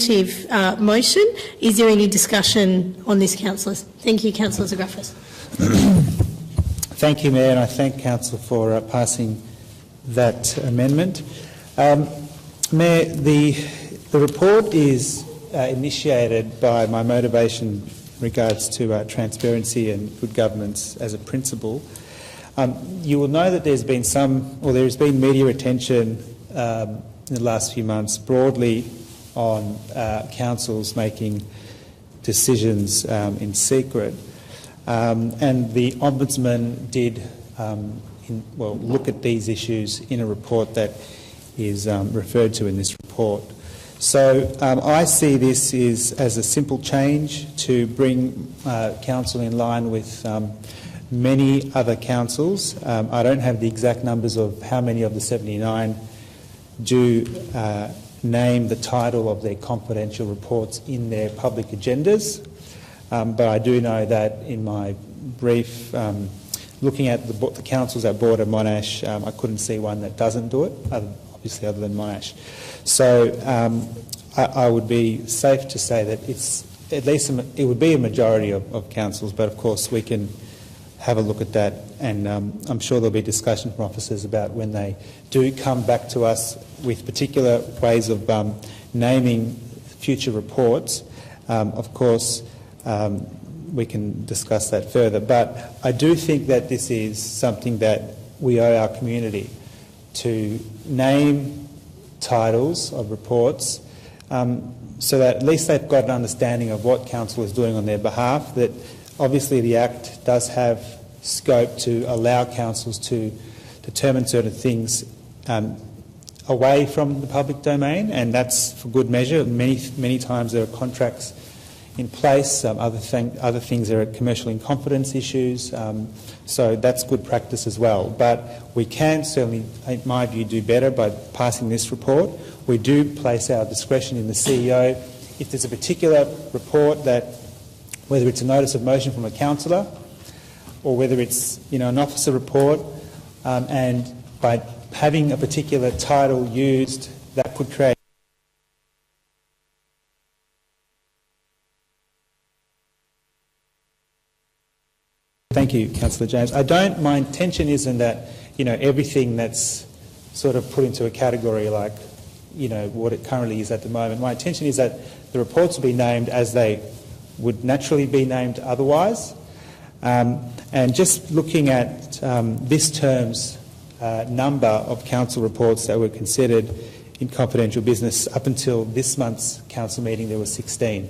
affirmative motion. Is there any discussion on this, councillors? Thank you, Councillor Zographos. Thank you, Mayor, and I thank Council for passing that amendment. Mayor, the report is initiated by my motivation in regards to transparency and good governance as a principle. You will know that there's been media attention in the last few months broadly on councils making decisions in secret. And the Ombudsman did look at these issues in a report that is referred to in this report. So I see this as a simple change to bring council in line with many other councils. I don't have the exact numbers of how many of the 79 do name the title of their confidential reports in their public agendas. But I do know that in my brief, looking at the councils that border Monash, I couldn't see one that doesn't do it, obviously other than Monash. So I would be safe to say that it's at least it would be a majority of councils, but of course we can have a look at that, and I'm sure there'll be discussion from officers about when they do come back to us with particular ways of naming future reports. Of course, we can discuss that further, but I do think that this is something that we owe our community, to name titles of reports so that at least they've got an understanding of what council is doing on their behalf. That obviously the Act does have scope to allow councils to determine certain things away from the public domain, and that's for good measure. Many times there are contracts in place. Other things are commercial in confidence issues, so that's good practice as well. But we can certainly, in my view, do better by passing this report. We do place our discretion in the CEO. If there's a particular report that, whether it's a notice of motion from a councillor or whether it's an officer report, and by having a particular title used, that could create. Thank you, Councillor James. My intention isn't that, everything that's sort of put into a category like, what it currently is at the moment. My intention is that the reports will be named as they would naturally be named otherwise. And just looking at this term's number of council reports that were considered in confidential business, up until this month's council meeting there were 16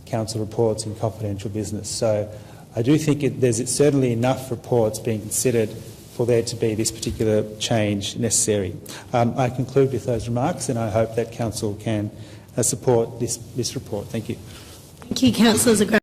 council reports in confidential business. So I do think there's certainly enough reports being considered for there to be this particular change necessary. I conclude with those remarks, and I hope that council can support this report. Thank you. Thank you, Councillor Zographos.